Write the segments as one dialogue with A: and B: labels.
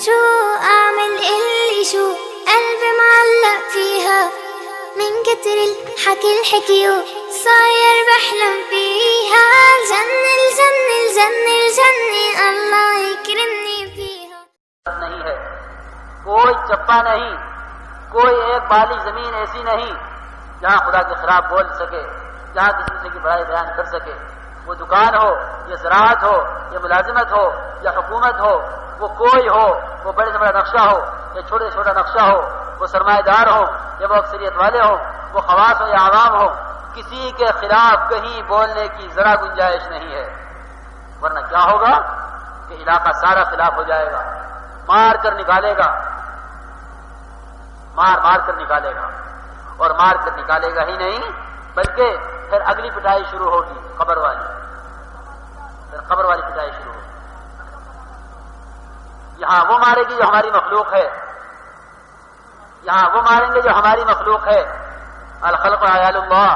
A: شو أعمل اللي شو قلبي معلق فيها من كتر الحكي الحكيو صاير بحلم فيها الجنة الجنة الجنة الجنة الله يكرمني فيها.
B: نہیں ہے کوئی چپا نہیں، کوئی ایک بالی زمین ایسی نہیں جہاں خدا کے خلاف بول سکے، جہاں کسی دوسرے کی بڑائی بیان کر سکے. وہ دکان ہو یا زراعت ہو یا ملازمت ہو یا حکومت ہو، وہ کوئی ہو، وہ بڑے سے بڑا نقشہ ہو یا چھوٹے سے چھوٹا نقشہ ہو، وہ سرمایہ دار ہو یا وہ اکثریت والے ہوں، وہ خواص ہو یا عوام ہو، کسی کے خلاف کہیں بولنے کی ذرا گنجائش نہیں ہے. ورنہ کیا ہوگا کہ علاقہ سارا خلاف ہو جائے گا، مار کر نکالے گا، مار کر نکالے گا، اور مار کر نکالے گا ہی نہیں بلکہ پھر اگلی پٹائی شروع ہوگی، قبر والی، پھر قبر والی پٹائی شروع ہوگی. یہاں وہ مارے گی جو ہماری مخلوق ہے، یہاں وہ ماریں گے جو ہماری مخلوق ہے. الخلق عیال اللہ،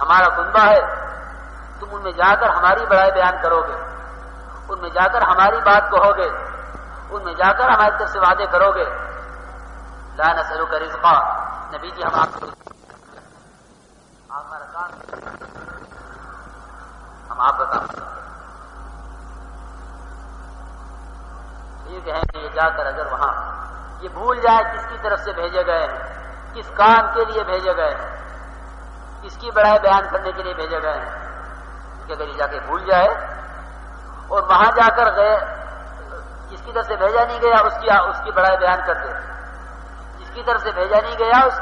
B: ہمارا کنبہ ہے. تم ان میں جا کر ہماری بڑائی بیان کرو گے، ان میں جا کر ہماری بات کہو گے، ان میں جا کر ہماری طرف سے وعدے کرو گے. لا نسألک رزقا، نبی جی ہم آپ کو ہم آپ کا کام یہ کہیں کہ یہ جا کر اگر وہاں یہ بھول جائے کس کی طرف سے بھیجے گئے ہیں، کس کام کے لیے بھیجے گئے ہیں، کس کی بڑائی بیان کرنے کے لیے بھیجے گئے ہیں، کہ اگر یہ جا کے بھول جائے اور وہاں جا کر گئے جس کی طرف سے بھیجا نہیں گیا اس کی بڑائی بیان کر دے، جس کی طرف سے بھیجا نہیں گیا اس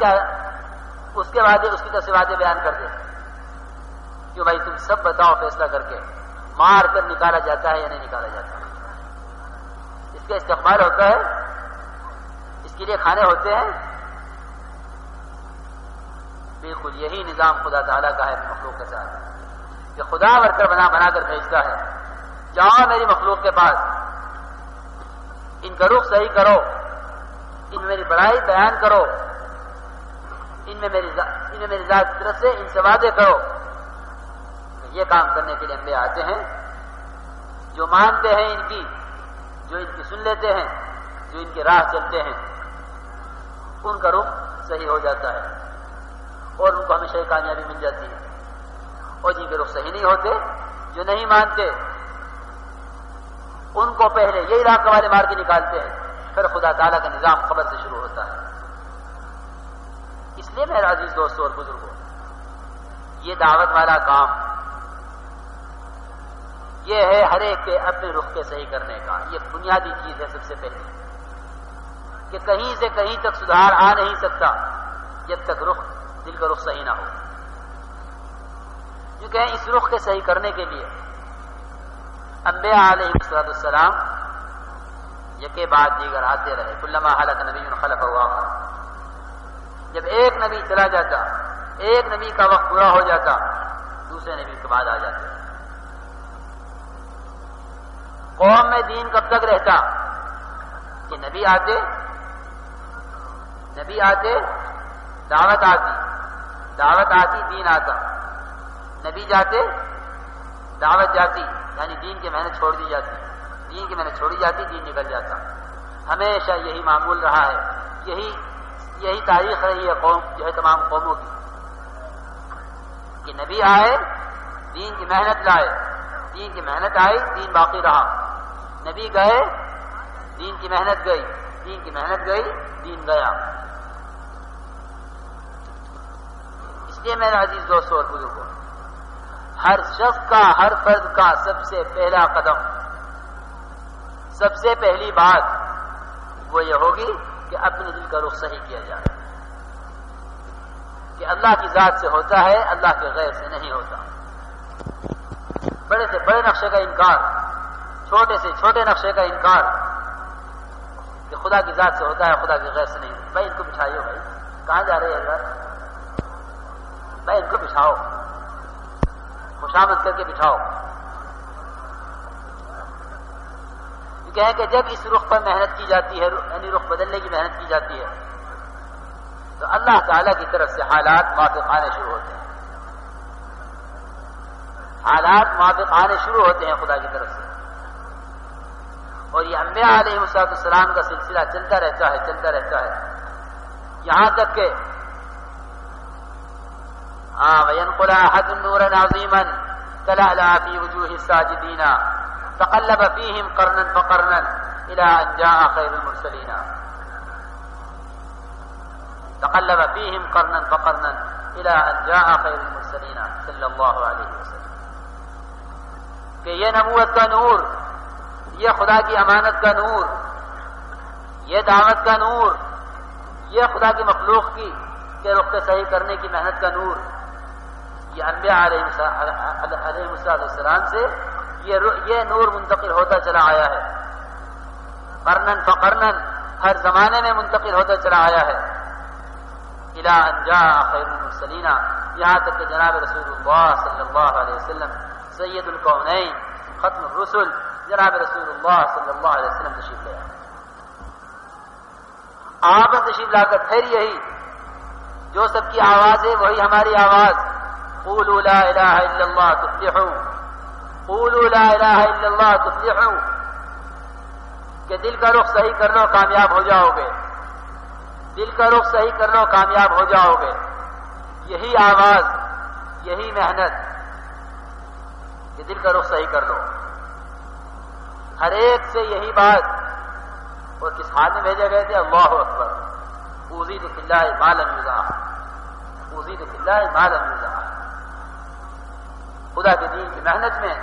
B: کے وعدے اس کی طرف سے وعدے بیان کر دے. کہ بھائی تم سب بتاؤ فیصلہ کر کے مار کر نکالا جاتا ہے یا نہیں نکالا جاتا ہے، اس کا استقبال ہوتا ہے، اس کے لیے کھانے ہوتے ہیں. بالکل یہی نظام خدا تعالیٰ کا ہے مخلوق کے ساتھ کہ خدا ورکر بنا کر بھیجتا ہے. جاؤ میری مخلوق کے پاس، ان کا رخ صحیح کرو، ان میں میری بڑائی بیان کرو، ان میں میری ذات کی طرف سے ان سے وعدے کرو. یہ کام کرنے کے لیے انبیاء آتے ہیں، جو مانتے ہیں ان کی، جو ان کی سن لیتے ہیں، جو ان کی راہ چلتے ہیں، ان کا رخ صحیح ہو جاتا ہے اور ان کو ہمیشہ کامیابی مل جاتی ہے. اور جن کے رخ صحیح نہیں ہوتے، جو نہیں مانتے، ان کو پہلے یہ علاقے والے مار کے نکالتے ہیں، پھر خدا تعالیٰ کا نظام قبر سے شروع ہوتا ہے. اس لیے میرے عزیز دوستوں اور بزرگوں، یہ دعوت والا کام یہ ہے ہر ایک کے اپنے رخ کے صحیح کرنے کا. یہ بنیادی چیز ہے سب سے پہلے کہ کہیں سے کہیں تک سدھار آ نہیں سکتا جب تک دل کا رخ صحیح نہ ہو. کیونکہ اس رخ کے صحیح کرنے کے لیے انبیاء علیہ السلام یکے بعد دیگر آتے رہے. کلما ہلک نبی خلفہ آخر، جب ایک نبی چلا جاتا، ایک نبی کا وقت پورا ہو جاتا، دوسرے نبی کے بعد آ جاتے. قوم میں دین کب تک رہتا کہ نبی آتے دعوت آتی دین آتا، نبی جاتے دعوت جاتی، یعنی دین کی محنت چھوڑ دی جاتی، دین کی محنت چھوڑی جاتی، دین نکل جاتا. ہمیشہ یہی معمول رہا ہے، یہی تاریخ رہی ہے قوم جو ہے تمام قوموں کی کہ نبی آئے دین کی محنت لائے، دین کی محنت آئی دین باقی رہا. نبی گئے دین کی محنت گئی، دین کی محنت گئی دین گیا. اس لیے میرے عزیز دوستوں اور بزرگوں، ہر شخص کا، ہر فرد کا سب سے پہلا قدم، سب سے پہلی بات وہ یہ ہوگی کہ اپنے دل کا رخ صحیح کیا جائے کہ اللہ کی ذات سے ہوتا ہے، اللہ کے غیر سے نہیں ہوتا. بڑے سے بڑے نقشے کا انکار، چھوٹے سے چھوٹے نقشے کا انکار کہ خدا کی ذات سے ہوتا ہے، خدا کے غیر سے نہیں. بھائی ان کو بٹھائیو، بھائی کہاں جا رہے ہیں یار، بھائی ان کو بٹھاؤ، خوشامد کر کے بٹھاؤ. کہ جب اس رخ پر محنت کی جاتی ہے، یعنی رخ بدلنے کی محنت کی جاتی ہے، تو اللہ تعالیٰ کی طرف سے حالات موافق آنے شروع ہوتے ہیں. حالات موافق آنے شروع ہوتے ہیں خدا کی طرف سے. اور یہ انبیاء علیہ السلام کا سلسلہ چلتا رہتا ہے یہاں تک کہ وَيَنْقُلَ أَحَدٌ نُورًا عَظِيمًا تَلَأْلَأَ فِي وُجُوهِ السَّاجِدِينَ تَقَلَّبَ فِيهِمْ قَرْنًا فَقَرْنًا إِلَىٰ أَنْ جَاءَ خَيْرُ الْمُرْسَلِينَ تقلب فيهم قرنا فقرنا الى ان جاء خير المرسلين صلی اللہ علیہ وسلم. کہ یہ نبوت کا نور، یہ خدا کی امانت کا نور، یہ دعوت کا نور، یہ خدا کی مخلوق کی کہ رخ صحیح کرنے کی محنت کا نور، یہ انبیاء علیہ السلام سے یہ نور منتقل ہوتا چلا آیا ہے، قرنن فقرنن، ہر زمانے میں منتقل ہوتا چلا آیا ہے، الی ان جاء خیر المرسلین، یہاں تک کہ جناب رسول اللہ صلی اللہ علیہ وسلم سید الکونین ختم الرسل جناب رسول اللہ صلی اللہ علیہ وسلم تشریف لے آئے. آپ نے تشریف لا کر پھر یہی جو سب کی آواز ہے وہی ہماری آواز، قولوا لا الہ الا اللہ تفلحوا، قولوا لا الہ الا اللہ تفلحوا، کہ دل کا رخ صحیح کر لو کامیاب ہو جاؤ گے، دل کا رخ صحیح کر لو کامیاب ہو جاؤ گے. یہی آواز، یہی محنت کہ دل کا رخ صحیح کر لو، ہر ایک سے یہی بات. اور کس حال میں بھیجے گئے تھے؟ اللہ اکبر، اوزید فی اللہ ما لم یوزع، اوزید فی اللہ ما لم یوزع. خدا کے دین کی محنت میں،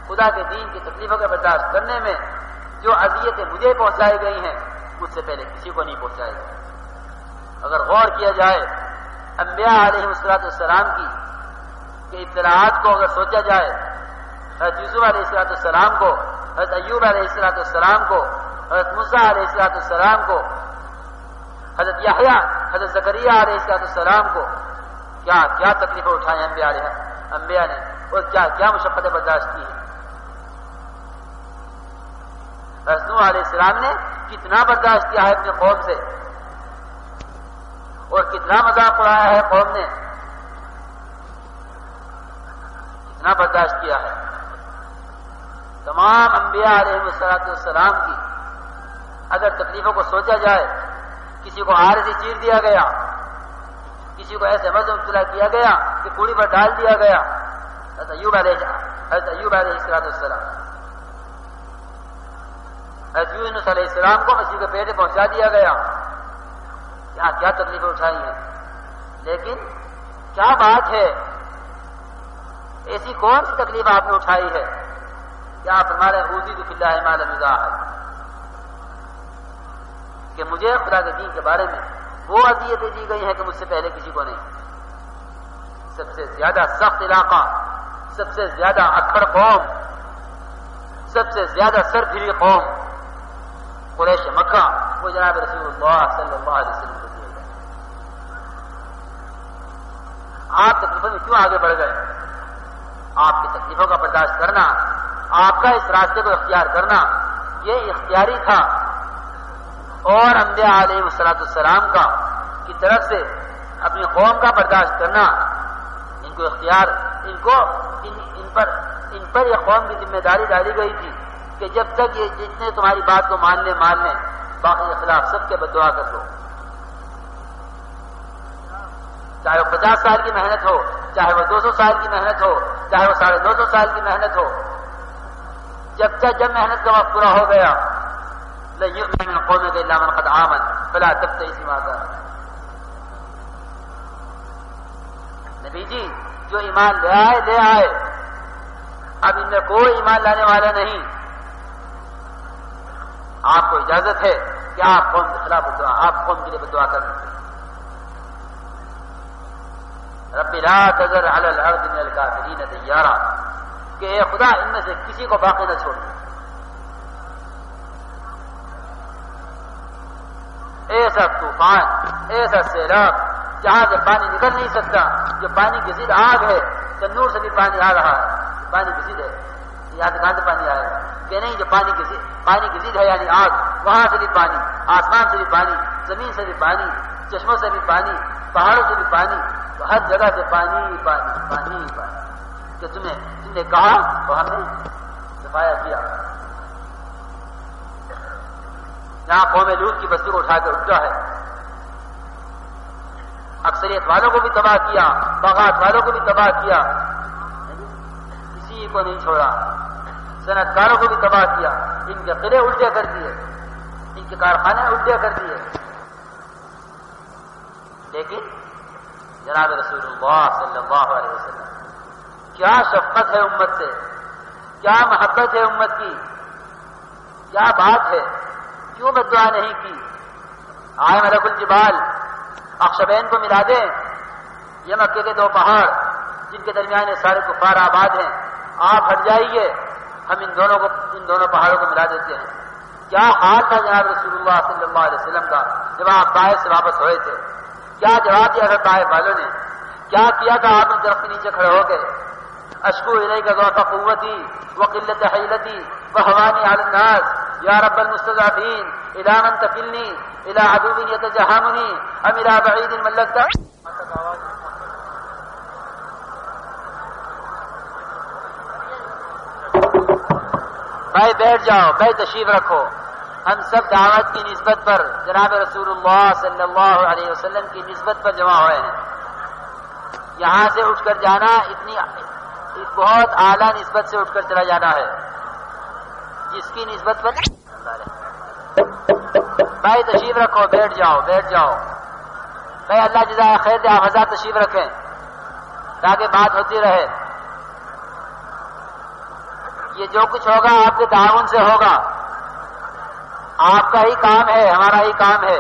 B: خدا کے دین کی تکلیفوں کا برداشت کرنے میں جو اذیتیں مجھے پہنچائی گئی ہیں مجھ سے پہلے کسی کو نہیں پہنچائی گئی. اگر غور کیا جائے انبیاء علیہ السلام کی کہ اطلاعات کو اگر سوچا جائے، حضرت یوسف علیہ السلام کو، حضرت ایوب علیہ السلام کو، حضرت موسیٰ علیہ السلام کو، حضرت یحییٰ، حضرت زکریا علیہ السلام کو، کیا کیا تکلیفیں اٹھائیں انبیاء نے، اور کیا مشقتیں برداشت کی ہیں. حضرت نوح علیہ السلام نے کتنا برداشت کیا ہے اپنے قوم سے، اور کتنا مذاق اڑایا ہے قوم نے، کتنا برداشت کیا ہے. تمام انبیاء علیہ السلام کی اگر تکلیفوں کو سوچا جائے، کسی کو عارضی چیر دیا گیا، کسی کو ایسے مزہ مبتلا کیا گیا کہ کوڑی پر ڈال دیا گیا. حضرت ایوب علیہ السلام، حضرت یونس علیہ السلام کو مچھلی کے پیٹ پہنچا دیا گیا. یہاں کیا تکلیفیں اٹھائی ہیں، لیکن کیا بات ہے، ایسی کون سی تکلیف آپ نے اٹھائی ہے کہ آپ ہمارے اوزید فی اللہ ما لم یوزع، کہ مجھے خدا کے دین کے بارے میں وہ اذیتیں دی گئی ہیں کہ مجھ سے پہلے کسی کو نہیں. سب سے زیادہ سخت علاقہ، سب سے زیادہ اکھڑ قوم، سب سے زیادہ سرفری قوم قریش مکہ، وہ جناب رسول اللہ صلی اللہ علیہ وسلم کو دیے گئے. آپ تکلیفوں میں کیوں آگے بڑھ گئے؟ آپ کی تکلیفوں کا برداشت کرنا، آپ کا اس راستے کو اختیار کرنا، یہ اختیاری تھا. اور انبیاء علیہ السلام کا کی طرف سے اپنی قوم کا برداشت کرنا، ان کو اختیار، ان پر یہ قوم کی ذمہ داری ڈالی گئی تھی کہ جب تک یہ جتنے تمہاری بات کو مان لیں، باقی کے خلاف سب کے بددعا کر دو. چاہے وہ 50 سال کی محنت ہو، چاہے وہ 200 سال کی محنت ہو، چاہے وہ 950 سال کی محنت ہو، جب محنت کا وقت پورا ہو گیا، لن يؤمن من قومك الا من قد آمن فلا تبتئس بما كان. نبی جی جو ایمان لے آئے، اب ان میں کوئی ایمان لانے والا نہیں. آپ کو اجازت ہے کہ آپ قوم کے خلاف بدعا، آپ قوم کے لیے بدعا کر سکتے ہیں. رب لا تذر علی الارض من الکافرین دیارا، کہ اے خدا ان میں سے کسی کو باقی نہ چھوڑ. ایسا طوفان، ایسا سیلاب جہاں سے پانی نکل نہیں سکتا، جو پانی کی ضد آگ ہے، تنور سے بھی پانی آ رہا ہے، پانی کی ضد ہے، یہاں سے کہاں سے پانی آئے گا؟ کہ نہیں، جو پانی کی ضد ہے یعنی آگ، وہاں سے بھی پانی، آسمان سے بھی پانی، زمین سے بھی پانی، چشموں سے بھی پانی، پہاڑوں سے بھی پانی، تو ہر جگہ سے پانی پانی پانی پانی. کہ تم نے کہا تو ہم نے صفایا کیا. جہاں قوم لوط کی بستی کو اٹھا کے اٹھا ہے، اکثریت والوں کو بھی تباہ کیا، باغات والوں کو بھی تباہ کیا، کسی کو نہیں چھوڑا، صنعت کاروں کو بھی تباہ کیا، ان کے قلعے الٹے کر دیے، ان کے کارخانے الٹے کر دیے۔ لیکن جناب رسول اللہ صلی اللہ علیہ وسلم کیا شفقت ہے امت سے، کیا محبت ہے امت کی، کیا بات ہے، کیوں بد دعا نہیں کی؟ آئے ملک الجبال اخشبین کو ملا دیں، یہ مکے کے دو پہاڑ جن کے درمیان یہ سارے کفار آباد ہیں، آپ ہٹ جائیے، ہم ان دونوں پہاڑوں کو ملا دیتے ہیں۔ کیا حال تھا جناب رسول اللہ صلی اللہ علیہ وسلم کا جب آپ طائف سے واپس ہوئے تھے؟ کیا جواب دیا تھا طائف والوں نے؟ کیا کیا تھا آپ نے درخت کے نیچے کھڑے ہو گئے؟ اشکو الیک ضعف قوتی وقلت حیلتی وهوانی علی الناس یا رب المستضعفین الی من تکلنی الی عدو یتجہمنی ام الی بعید ملکت۔ بھائی بیٹھ جاؤ، بھائی تشریف رکھو۔ ہم سب دعوت کی نسبت پر جناب رسول اللہ صلی اللہ علیہ وسلم کی نسبت پر جمع ہوئے ہیں۔ یہاں سے اٹھ کر جانا ایک بہت اعلیٰ نسبت سے اٹھ کر چلا جانا ہے، جس کی نسبت پر بھائی تشریف رکھو، بیٹھ جاؤ بیٹھ جاؤ۔ بھائی اللہ جزائے خیر دے، آپ حضرات تشریف رکھیں تاکہ بات ہوتی رہے۔ یہ جو کچھ ہوگا آپ کے تعاون سے ہوگا، آپ کا ہی کام ہے، ہمارا ہی کام ہے۔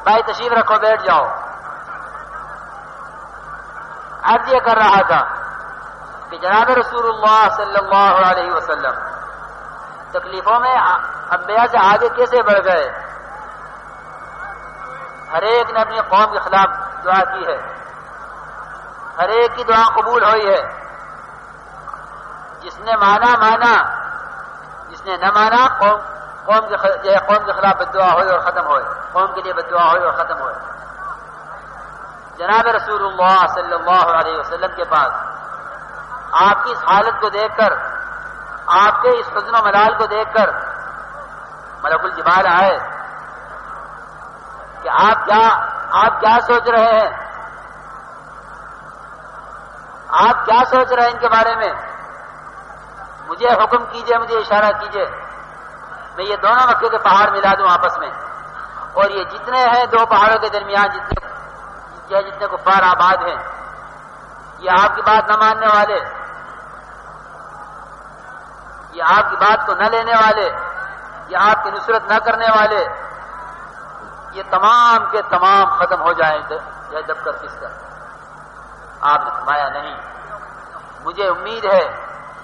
B: بھائی تشریف رکھو، بیٹھ جاؤ۔ عرض یہ کر رہا تھا کہ جناب رسول اللہ صلی اللہ علیہ وسلم تکلیفوں میں انبیاء سے آگے کیسے بڑھ گئے؟ ہر ایک نے اپنی قوم کے خلاف دعا کی ہے، ہر ایک کی دعا قبول ہوئی ہے۔ جس نے مانا، جس نے نہ مانا قوم کے خلاف بددعا ہوئی اور ختم ہوئے، قوم کے لیے بددعا ہوئی اور ختم ہوئے۔ جناب رسول اللہ صلی اللہ علیہ وسلم کے پاس آپ کی اس حالت کو دیکھ کر، آپ کے اس حزن و ملال کو دیکھ کر ملک الجبال آئے کہ آپ کیا سوچ رہے ہیں، آپ کیا سوچ رہے ہیں ان کے بارے میں؟ مجھے حکم کیجئے، مجھے اشارہ کیجئے، میں یہ دونوں مکے کے پہاڑ ملا دوں آپس میں، اور یہ جتنے ہیں دو پہاڑوں کے درمیان جتنے کفار آباد ہیں، یہ آپ کی بات نہ ماننے والے، یہ آپ کی بات کو نہ لینے والے، یہ آپ کی نصرت نہ کرنے والے، یہ تمام کے تمام ختم ہو جائیں یہ دب کر کس کر۔ آپ نے فرمایا نہیں، مجھے امید ہے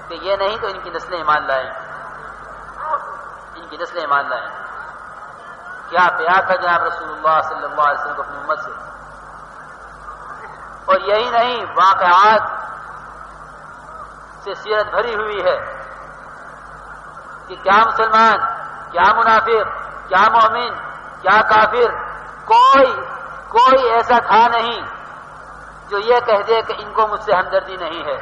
B: کہ یہ نہیں تو ان کی نسلیں ایمان لائیں، ان کی نسلیں ایمان لائیں۔ کیا پیار تھا جناب رسول اللہ صلی اللہ علیہ وسلم کو اپنی امت سے۔ اور یہی نہیں، واقعات سے سیرت بھری ہوئی ہے کہ کیا مسلمان، کیا منافق، کیا مومن، کیا کافر، کوئی ایسا تھا نہیں جو یہ کہہ دے کہ ان کو مجھ سے ہمدردی نہیں ہے۔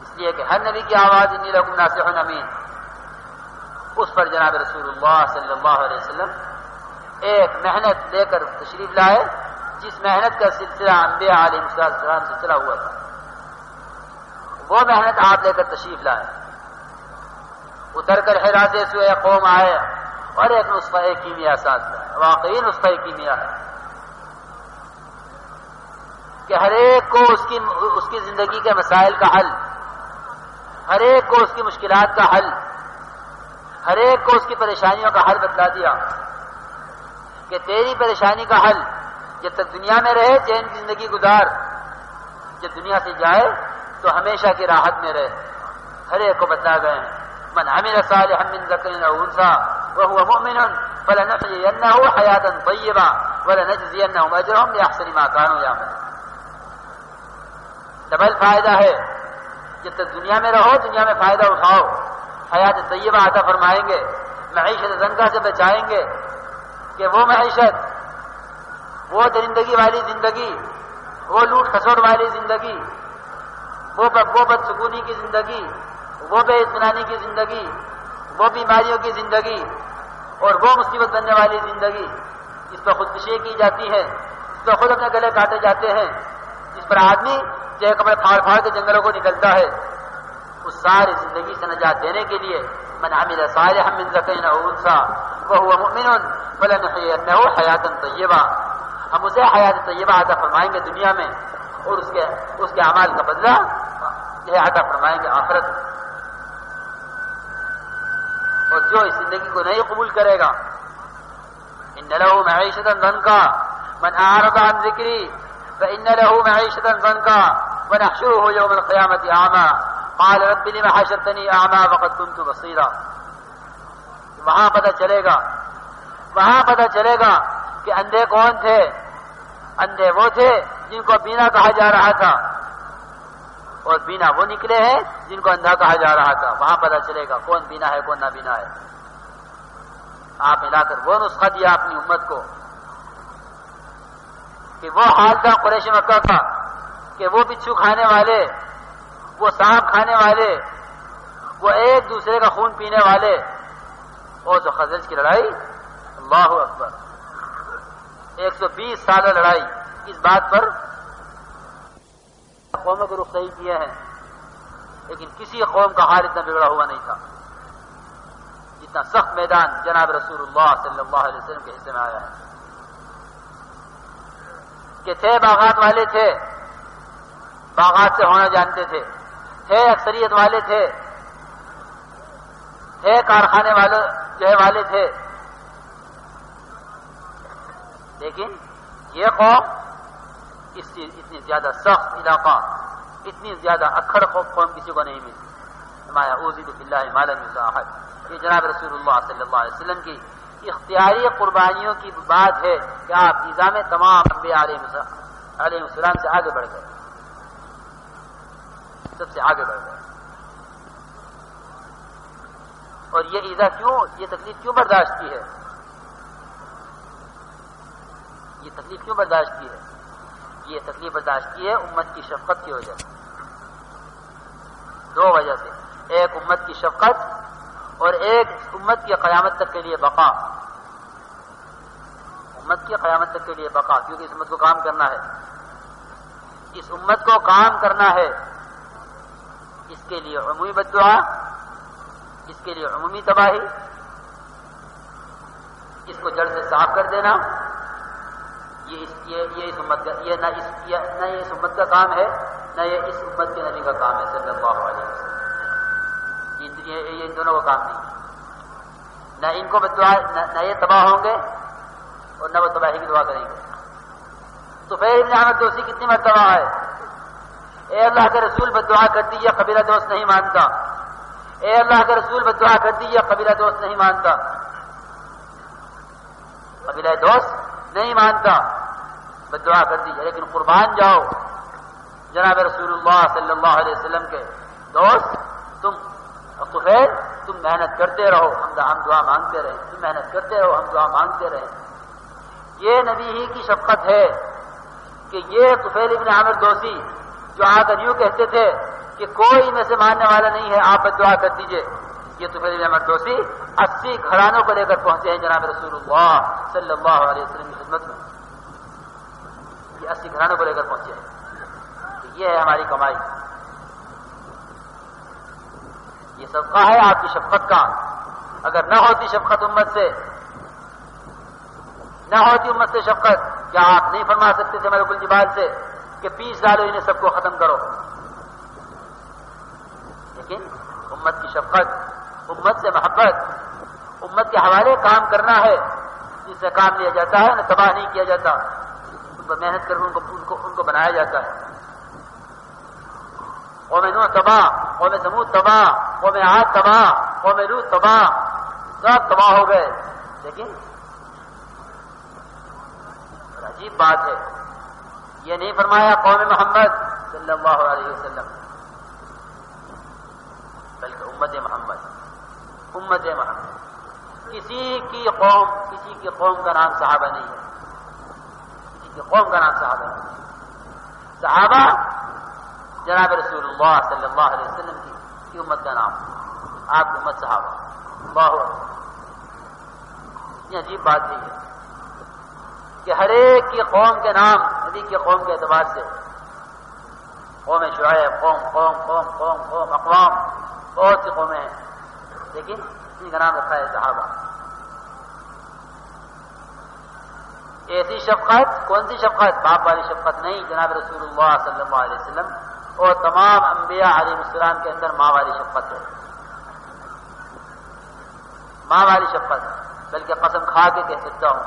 B: اس لیے کہ ہر نبی کی آواز انی لکم ناصح امین، اس پر جناب رسول اللہ صلی اللہ علیہ وسلم ایک محنت لے کر تشریف لائے، جس محنت کا سلسلہ انبیاء علیہ السلام سے چلا ہوا تھا، وہ محنت آپ لے کر تشریف لائے۔ اتر کر حرا سے سوئے قوم آئے اور ایک نسخہ کیمیا ساز ہے، واقعی نسخہ کیمیا ہے کہ ہر ایک کو اس کی زندگی کے مسائل کا حل، ہر ایک کو اس کی مشکلات کا حل، ہر ایک کو اس کی پریشانیوں کا حل بتلا دیا کہ تیری پریشانی کا حل جب تک دنیا میں رہے چین کی زندگی گزار، جب دنیا سے جائے تو ہمیشہ کی راحت میں رہے۔ ہر ایک کو بتلا گئے ہیں، من عمل صالحا من ذکر او انثى وهو مؤمن فلنحيينه حياة طيبة ولنجزينهم اجرهم باحسن ما كانوا يعملون۔ ڈبل فائدہ ہے، جب تک دنیا میں رہو دنیا میں فائدہ اٹھاؤ، حیات طیبہ عطا فرمائیں گے، معیشت زنکا سے بچائیں گے کہ وہ معیشت، وہ درندگی والی زندگی، وہ لوٹ کھسوٹ والی زندگی، وہ بدسکونی کی زندگی، وہ بے اطمینانی کی زندگی، وہ بیماریوں کی زندگی اور وہ مصیبت بننے والی زندگی جس پر خودکشی کی جاتی ہے، جس پر خود اپنے گلے کاٹے جاتے ہیں، جس پر آدمی جو کپڑے پھاڑ پھاڑ کے جنگلوں کو نکلتا ہے، اس ساری زندگی سے نجات دینے کے لیے من عمل صالحا من ذکر او انثى وهو مؤمن فلنحيينه حیاتا طیبہ، ہم اسے حیات طیبہ عطا فرمائیں گے دنیا میں اور اس کے اعمال کا بدلہ یہ عطا فرمائیں گے آخرت میں۔ اور جو اس زندگی کو نہیں قبول کرے گا، ان له معیشۃ ضنکا من اعرض عن ذکری فان له معیشۃ ضنکا ونحشره یوم القیامۃ اعمی قال رب لم حشرتنی اعمی وقد كنت بصیرا۔ وہاں پتہ چلے گا کہ اندھے کون تھے۔ اندھے وہ تھے جن کو بینا کہا جا رہا تھا، اور بینا وہ نکلے ہیں جن کو اندھا کہا جا رہا تھا۔ وہاں پتہ چلے گا کون بینا ہے کون نابینا ہے۔ آپ ملا کر وہ نسخہ دیا اپنی امت کو کہ وہ حال تھا قریش مکہ کا کہ وہ بچھو کھانے والے، وہ سانپ کھانے والے، وہ ایک دوسرے کا خون پینے والے، اور جو خزرج کی لڑائی، اللہ اکبر، 120 سالہ لڑائی، اس بات پر قوموں کو رخصتی کیے ہیں، لیکن کسی قوم کا حال اتنا بگڑا ہوا نہیں تھا جتنا سخت میدان جناب رسول اللہ صلی اللہ علیہ وسلم کے حصے میں آیا ہے۔ کہ تھے باغات والے، تھے باغات سے ہونا جانتے تھے اکثریت والے تھے کارخانے والے تھے، لیکن یہ قوم اتنی زیادہ سخت علاقہ، اتنی زیادہ اکھڑ قوم کسی کو نہیں ملی۔ فرمایا اوذی باللہ ما لم یؤذ احد۔ یہ جناب رسول اللہ صلی اللہ علیہ وسلم کی اختیاری قربانیوں کی بات ہے کہ آپ ایذا میں تمام انبیاء علیہ السلام سے آگے بڑھ گئے، سب سے آگے بڑھ گئے۔ اور یہ ایذا کیوں، یہ تکلیف کیوں برداشت کی ہے؟ یہ تکلیف کیوں برداشت کی ہے؟ یہ تکلیف برداشت کی ہے امت کی شفقت کی وجہ سے، دو وجہ سے، ایک امت کی شفقت اور ایک امت کی قیامت تک کے لیے بقا۔ امت کی قیامت تک کے لیے بقا، کیونکہ اس امت کو کام کرنا ہے، اس امت کو کام کرنا ہے، اس کے لیے عمومی بددعا، اس کے لیے عمومی تباہی، اس کو جڑ سے صاف کر دینا، یہ اس امت کا، یہ نہ اس امت کا کام ہے، نہ یہ اس امت کے نبی کا کام ہے صلی اللہ علیہ وسلم۔ یہ ان دونوں کا کام نہیں، نہ ان کو بددعا، نہ یہ تباہ ہوں گے اور نہ وہ تباہی کی دعا کریں گے۔ تو پھر ابن احمد دوسی کتنی مرتبہ ہے، اے اللہ کے رسول بددعا کر دیجیے قبیلہ دوست نہیں مانتا، اے اللہ کے رسول بددعا کر دیجیے قبیلہ دوست نہیں مانتا، قبیلہ دوست نہیں مانتا، بددعا کر دیجیے، لیکن قربان جاؤ جناب رسول اللہ صلی اللہ علیہ وسلم کے دوست، تم محنت کرتے رہو، ہم دعا مانگتے رہیں، تم محنت کرتے رہو، ہم دعا مانگتے رہیں۔ یہ نبی ہی کی شفقت ہے کہ یہ طفیل ابن عامر دوسی جو آ کر یوں کہتے تھے کہ کوئی میں سے ماننے والا نہیں ہے، آپ دعا کر دیجئے، یہ طفیل ابن عامر دوسی 80 گھرانوں کو لے کر پہنچے ہیں جناب رسول اللہ صلی اللہ علیہ وسلم کی خدمت میں، یہ 80 گھرانوں کو لے کر پہنچے ہیں۔ یہ ہے ہماری کمائی، یہ صدقہ ہے آپ کی شفقت کا۔ اگر نہ ہوتی شفقت امت سے، نہ ہوتی امت سے شفقت، کیا آپ نہیں فرما سکتے تھے ملک الجبال سے کہ 20 ڈالو انہیں سب کو ختم کرو؟ لیکن امت کی شفقت، امت سے محبت، امت کے حوالے کام کرنا ہے، جس سے کام لیا جاتا ہے انہیں تباہ نہیں کیا جاتا، ان پر محنت کر ان کو بنایا جاتا ہے۔ قوم نوح تباہ، قوم ثمود تباہ، قوم عاد تباہ، قوم لوط تباہ، سب تباہ ہو گئے، لیکن عجیب بات ہے، یہ نہیں فرمایا قوم محمد صلی اللہ علیہ وسلم، بلکہ امت محمد، امت محمد۔ کسی کی قوم کا نام صحابہ نہیں ہے، کسی کی قوم کا نام صحابہ نہیں ہے۔ صحابہ جناب رسول اللہ صلی اللہ علیہ وسلم کی کی امت کا نام، آپ کی امت صحابہ. اللہ اکبر. یہ عجیب بات نہیں ہے کہ ہر ایک کی قوم کے نام نبی کی قوم کے اعتبار سے، قوم شعیب، قوم اقوام، بہت سی قومیں ہیں، لیکن ان کا نام رکھا ہے صحابہ. ایسی شفقت، کون سی شفقت؟ باپ والی شفقت نہیں، جناب رسول اللہ صلی اللہ علیہ وسلم اور تمام انبیاء علیہ السلام کے اندر ماں والی شفقت ہے. ماں والی شفقت، بلکہ قسم کھا کے کہہ سکتا ہوں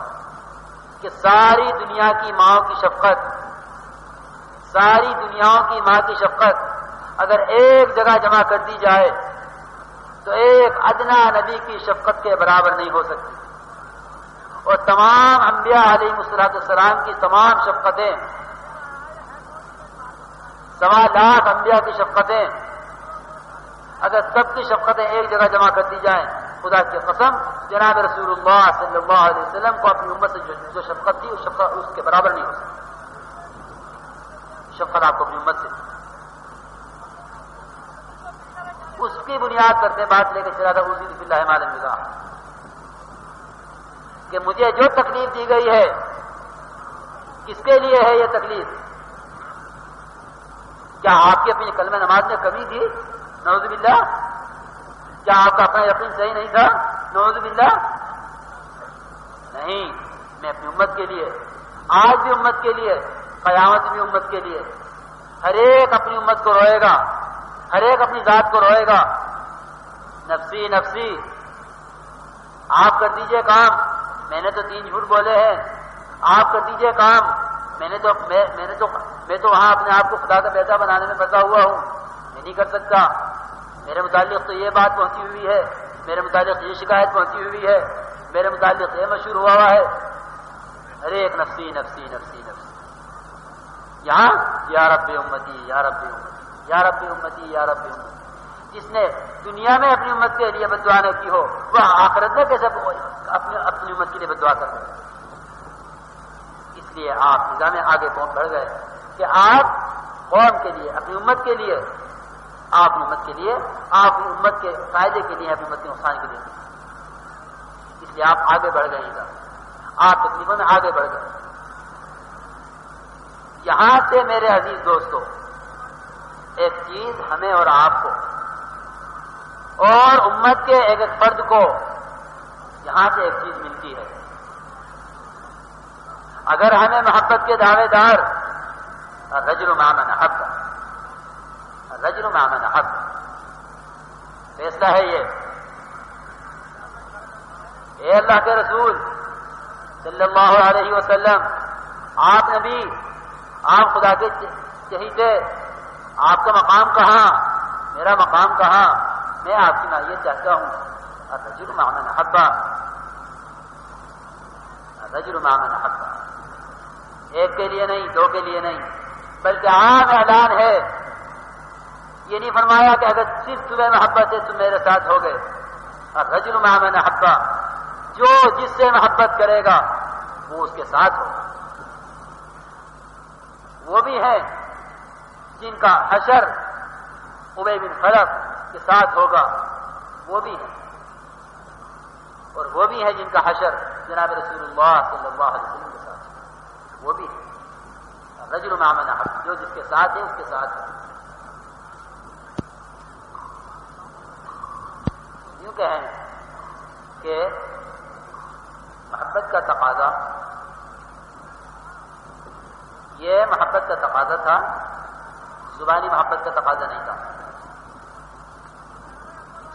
B: کہ ساری دنیا کی ماں کی شفقت، ساری دنیاؤں کی ماں کی شفقت اگر ایک جگہ جمع کر دی جائے تو ایک ادنا نبی کی شفقت کے برابر نہیں ہو سکتی. اور تمام انبیاء علیہ السلام کی تمام شفقتیں، 1.25 انبیاء کی شفقتیں، اگر سب کی شفقتیں ایک جگہ جمع کر دی جائیں، خدا کی قسم جناب رسول اللہ صلی اللہ علیہ وسلم کو اپنی امت سے جو شفقت تھی، اس شفقت اس کے برابر نہیں ہو سکتی. شفقت آپ کو اپنی امت سے، اس کی بنیاد کرتے بات لے کے چلا تھا اسی فی اللہ ما لم یرضى، کہ مجھے جو تکلیف دی گئی ہے، کس کے لیے ہے یہ تکلیف؟ کیا آپ کی اپنی کلمہ نماز میں کمی تھی؟ نعوذ باللہ. کیا آپ کا اپنا یقین صحیح نہیں تھا؟ نعوذ باللہ. نہیں، میں اپنی امت کے لیے، آج بھی امت کے لیے، قیامت بھی امت کے لیے. ہر ایک اپنی امت کو روئے گا، ہر ایک اپنی ذات کو روئے گا. نفسی نفسی. آپ کر دیجئے کام، میں نے تو 3 جھوٹ بولے ہیں. آپ کر دیجئے کام، میں تو وہاں اپنے آپ کو خدا کا بیٹا بنانے میں پھنسا ہوا ہوں، میں نہیں کر سکتا. میرے متعلق تو یہ بات پہنچی ہوئی ہے، میرے متعلق یہ شکایت پہنچی ہوئی ہے، میرے متعلق یہ مشہور ہوا ہے. ہر ایک نفسی نفسی نفسی نفسی. یہاں یا رب امتی یا رب امتی یا رب امتی یا رب امتی. جس نے دنیا میں اپنی امت کے لیے بددعا نہ کی ہو، وہ آخرت میں کیسے اپنی امت کے لیے بددعا کر سکتے؟ اس لیے آپ نظام آگے بڑھ گئے کہ آپ قوم کے لیے، اپنی امت کے لیے، آپ اپنی امت کے لیے، آپ اپنی امت کے فائدے کے لیے، اپنی امت کے نقصان کے لیے. اس لیے آپ آگے بڑھ گئے گا، آپ تکلیفوں میں آگے بڑھ گئے. یہاں سے میرے عزیز دوستو، ایک چیز ہمیں اور آپ کو اور امت کے ایک ایک فرد کو یہاں سے ایک چیز ملتی ہے. اگر ہمیں محبت کے دعوے دار، الرجل مع من احب، الرجل مع من احب، فیصلہ ہے یہ. اے اللہ کے رسول صلی اللہ علیہ وسلم، آپ نبی، آپ خدا کے چہیتے، آپ کا مقام کہاں، میرا مقام کہاں؟ میں آپ کی معیت چاہتا ہوں. الرجل مع من احب، الرجل مع من احب. ایک کے لیے نہیں، 2 کے لیے نہیں، بلکہ عام اعلان ہے. یہ نہیں فرمایا کہ اگر صرف تمہیں محبت ہے تم میرے ساتھ ہو گئے. الرجل مع من احب، جو جس سے محبت کرے گا وہ اس کے ساتھ ہو. وہ بھی ہیں جن کا حشر ابی بن خلف کے ساتھ ہوگا، وہ بھی ہیں. اور وہ بھی ہیں جن کا حشر جناب رسول اللہ صلی اللہ علیہ وسلم کے ساتھ، وہ بھی ہیں. الرجل مع من احب، جو جس کے ساتھ ہے اس کے ساتھ ہے. یوں کہیں کہ محبت کا تقاضا، یہ محبت کا تقاضا تھا، زبانی محبت کا تقاضا نہیں تھا،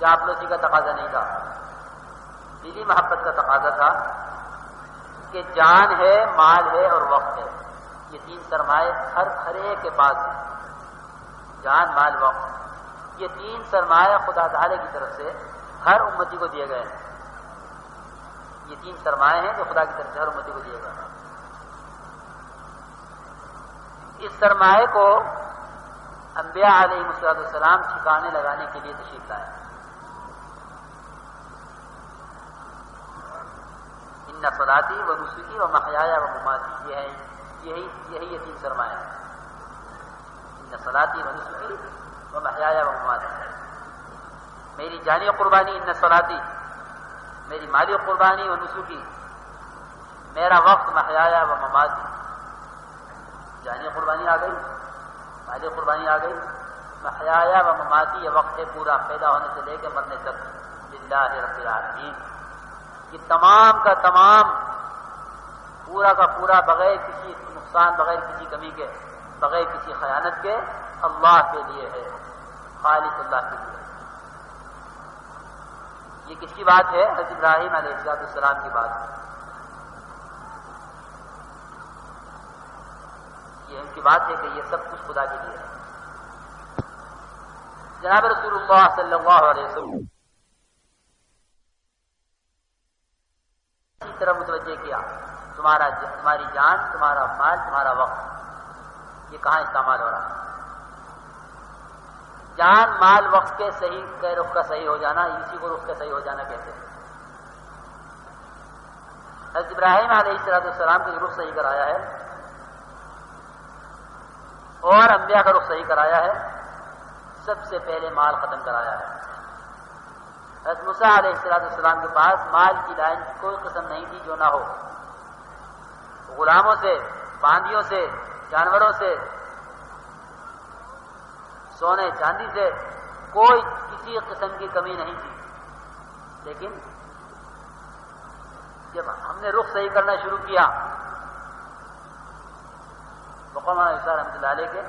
B: چاپلوسی کا تقاضا نہیں تھا. دلی محبت کا تقاضا تھا کہ جان ہے، مال ہے اور وقت ہے. یہ 3 سرمایہ ہر ایک کے پاس ہے. جان، مال، وقت، یہ 3 سرمایہ خدا تعالی کی طرف سے ہر امتی کو دیے گئے ہیں. یہ 3 سرمایہ ہیں جو خدا کی طرف سے ہر امتی کو دیے گئے ہیں. اس سرمایہ کو انبیاء علیہ السلام ٹھکانے لگانے کے لیے تشریف لائے. ان صلاتی و نسکی و محیایا و مماتی، یہی یہ 3 سرمایہ ہیں. ان صلاتی و نسکی و محیایا و مماتی. میری جانی قربانی ان صلاتی، میری مالی قربانی و نسکی، میرا وقت محیایا و مماتی. جانی قربانی آ گئی، مالی قربانی آ گئی، محیایا و مماتی یہ وقت ہے پورا پیدا ہونے سے لے کے مرنے تک للہ رب العالمین. یہ تمام کا تمام پورا کا پورا بغیر کسی نقصان، بغیر کسی کمی کے، بغیر کسی خیانت کے اللہ کے لیے ہے، خالص اللہ کے لیے. یہ کس کی بات ہے؟ حضرت ابراہیم علیہ السلام کی بات ہے. یہ ان کی بات ہے کہ یہ سب کچھ خدا کے لیے ہے. جناب رسول اللہ صلی اللہ علیہ وسلم اسی طرح متوجہ کیا تمہاری جان، تمہارا مال، تمہارا وقت یہ کہاں استعمال ہو رہا ہے. جان، مال، وقت کے صحیح کے رخ کا صحیح ہو جانا، اسی کو رخ کا صحیح ہو جانا کہتے ہیں. حضرت ابراہیم علیہ السلام کا رخ صحیح کرایا ہے اور انبیاء کا رخ صحیح کرایا ہے. سب سے پہلے مال ختم کرایا ہے. حضرت موسیٰ علیہ السلام کے پاس مال کی لائن کی کوئی قسم نہیں تھی جو نہ ہو. غلاموں سے، باندیوں سے، جانوروں سے، سونے چاندی سے کوئی کسی قسم کی کمی نہیں تھی. لیکن جب ہم نے رخ صحیح کرنا شروع کیا مولانا عیسیٰ رحمۃ اللہ علیہ کے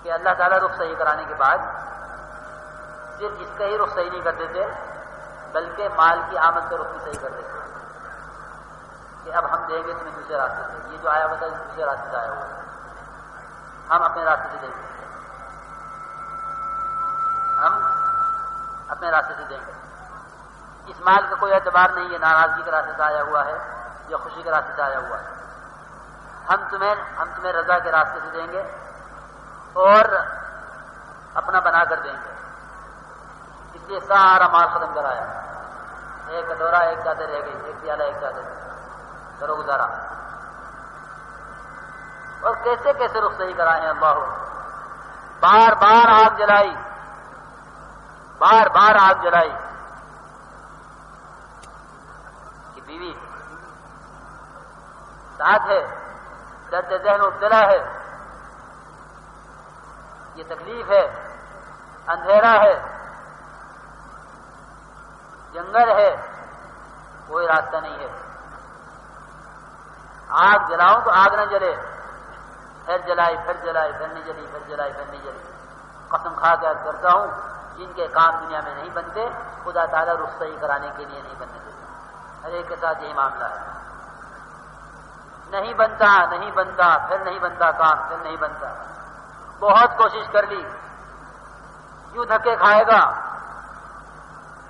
B: کہ اللہ تعالیٰ رخ صحیح کرانے کے بعد صرف اس کا ہی رخ صحیح نہیں کر دیتے بلکہ مال کی آمد کا رخ بھی صحیح کر دیتے کہ اب ہم دیں گے تمہیں دوسرے راستے سے. یہ جو آیا ہوا تھا دوسرے راستے سے آیا ہوا، ہم اپنے راستے سے دیں گے، ہم اپنے راستے سے دیں گے. اس مال کا کوئی اعتبار نہیں ہے ناراضگی کے راستے سے آیا ہوا ہے یا خوشی کے راستے سے آیا ہوا ہے. ہم تمہیں رضا کے راستے سے دیں گے اور اپنا بنا کر دیں گے. اس لیے سارا مال ختم کرایا. ایک کٹورا ایک چادر رہ گئی، ایک پیالہ ایک چادر، کرو گزارا. اور کیسے کیسے رخ صحیح کرائے ہیں اللہ. بار بار آگ جلائی، بار بار آگ جلائی کہ بیوی ساتھ ہے، درد ذہن مبتلا ہے، یہ تکلیف ہے، اندھیرا ہے، جنگل ہے، کوئی راستہ نہیں ہے. آگ جلاؤں تو آگ نہ جلے، پھر جلائی، پھر جلائی، پھر نہیں جلی، پھر جلائی، پھر نہیں جلی. قسم کھا کے عرض کرتا ہوں جن کے کام دنیا میں نہیں بنتے خدا تعالیٰ رخ صحیح کرانے کے لیے نہیں بننے دیتے. ہر ایک کے ساتھ یہی معاملہ ہے. نہیں بنتا، نہیں بنتا، پھر نہیں بنتا کام، پھر نہیں بنتا. بہت کوشش کر لی، یوں دھکے کھائے گا،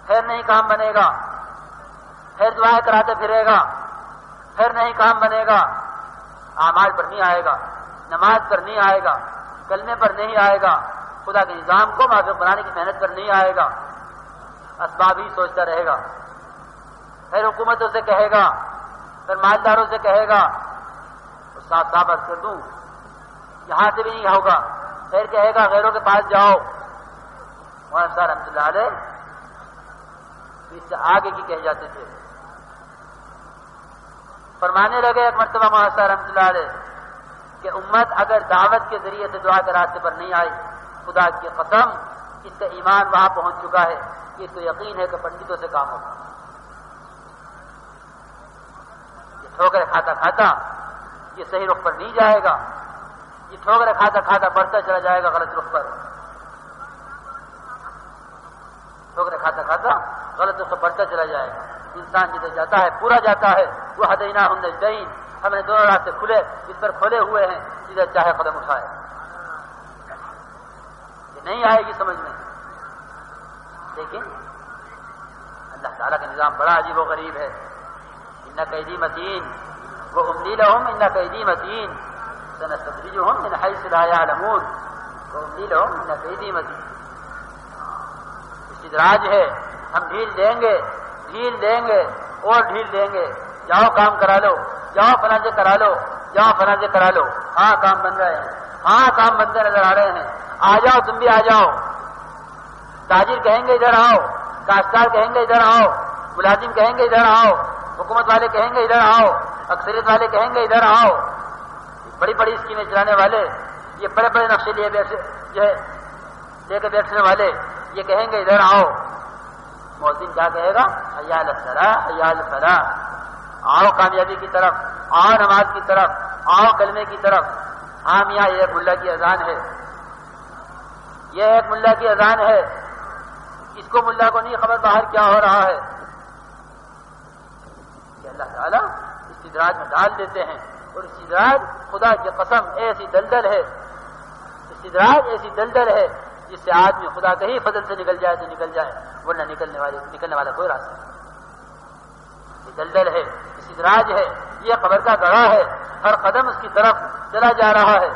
B: پھر نہیں کام بنے گا. پھر دعائیں کراتے پھرے گا، پھر نہیں کام بنے گا. اعمال پر نہیں آئے گا، نماز پر نہیں آئے گا، کلمے پر نہیں آئے گا، خدا کے نظام کو معذور بنانے کی محنت پر نہیں آئے گا. اسباب ہی سوچتا رہے گا. پھر حکومتوں سے کہے گا، پھر مالداروں سے کہے گا، صاف صاف عرض کر دوں یہاں سے بھی نہیں ہوگا. پھر کہے گا غیروں کے پاس جاؤ. مولانا صاحب رحمۃ اللہ علیہ اس سے آگے کی کہہ جاتے تھے. فرمانے لگے ایک مرتبہ مولانا صاحب رحمۃ اللہ علیہ کہ امت اگر دعوت کے ذریعے سے دعا کے راستے پر نہیں آئی، خدا کی قسم اس کا ایمان وہاں پہنچ چکا ہے کہ اس کو یقین ہے کہ پنڈتوں سے کام ہوگا. یہ ٹھوکر کھاتا کھاتا یہ صحیح رخ پر نہیں جائے گا. یہ ٹھوکر کھاتا کھاتا بڑھتا چلا جائے گا غلط رخ پر. ٹھوکر کھاتا کھاتا غلط رخ پر بڑھتا چلا جائے گا. انسان جدھر جاتا ہے پورا جاتا ہے. وہ ہدیناہم النجدین، ہم نے دونوں راستے کھلے جس پر کھولے ہوئے ہیں، جدھر چاہے قدم اٹھائے. یہ نہیں آئے گی سمجھ میں، لیکن اللہ تعالیٰ کا نظام بڑا عجیب و غریب ہے. ان کیدی متین واملی لہم ان کیدی متین سنستدرجہم من حیث لا یعلمون واملی لہم ان کیدی متین. استدراج ہے، ہم ڈھیل دیں گے، ڈھیل دیں گے اور ڈھیل دیں گے. جاؤ کام کرا لو، جاؤ فلاں سے کرا لو، جاؤ فلاں سے کرا لو. ہاں کام بن رہے ہیں، ہاں کام بنتے نظر آ رہے ہیں. آ جاؤ تم بھی آ جاؤ. تاجر کہیں گے ادھر آؤ، کاشتکار کہیں گے ادھر آؤ، ملازم کہیں گے ادھر آؤ، حکومت والے کہیں گے ادھر آؤ، اکثریت والے کہیں گے ادھر آؤ، بڑی بڑی اسکیمیں چلانے والے، یہ بڑے بڑے نقشے لے کے بیٹھنے والے یہ کہیں گے ادھر آؤ، مؤذن کیا کہے گا؟ حی علی الصلاۃ، حی علی الفلاح، آؤ کامیابی کی طرف، آؤ نماز کی طرف، آؤ کلمے کی طرف۔ ہاں میاں یہ ایک ملا کی اذان ہے، یہ ایک ملا کی اذان ہے، اس کو ملا کو نہیں خبر باہر کیا ہو رہا ہے کہ اللہ تعالیٰ استدراج میں ڈال دیتے ہیں، اور استدراج خدا کی قسم ایسی دلدل ہے، استدراج ایسی دلدل ہے جس سے آدمی خدا کے ہی فضل سے نکل جائے تو نکل جائے، ورنہ نکلنے والا کوئی راستہ نہیں۔ یہ دلدل ہے، استدراج ہے، یہ قبر کا گڑھا ہے، ہر قدم اس کی طرف چلا جا رہا ہے،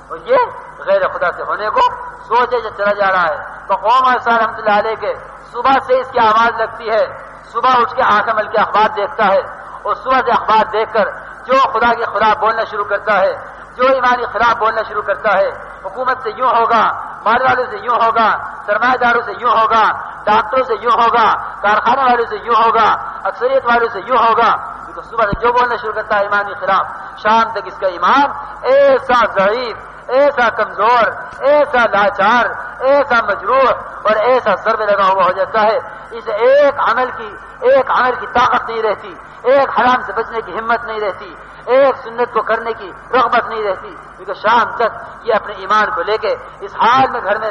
B: اور یہ غیر خدا سے ہونے کو سوچے جو چلا جا رہا ہے۔ تو قوم عیسیٰ رحمۃ اللہ علیہ کے صبح سے اس کی آواز لگتی ہے، صبح اٹھ کے آنکھ مل کے اخبار دیکھتا ہے، اور صبح سے اخبار دیکھ کر جو خدا کے خلاف بولنا شروع کرتا ہے، جو ایمانی خلاف بولنا شروع کرتا ہے، حکومت سے یوں ہوگا، مال والوں سے یوں ہوگا، سرمایہ داروں سے یوں ہوگا، ڈاکٹروں سے یوں ہوگا، کارخانے والوں سے یوں ہوگا، اکثریت والوں سے یوں ہوگا، تو صبح سے جو بولنا شروع کرتا ہے ایمان کے خلاف، شام تک اس کا ایمان ایسا ضعیف، ایسا کمزور، ایسا لاچار، ایسا مجروح اور ایسا ضرب لگا ہوا ہو جاتا ہے، اسے ایک عمل کی طاقت نہیں رہتی، ایک حرام سے بچنے کی ہمت نہیں رہتی، ایک سنت کو کرنے کی رغبت نہیں رہتی، کیونکہ شام تک یہ اپنے ایمان کو لے کے اس حال میں گھر میں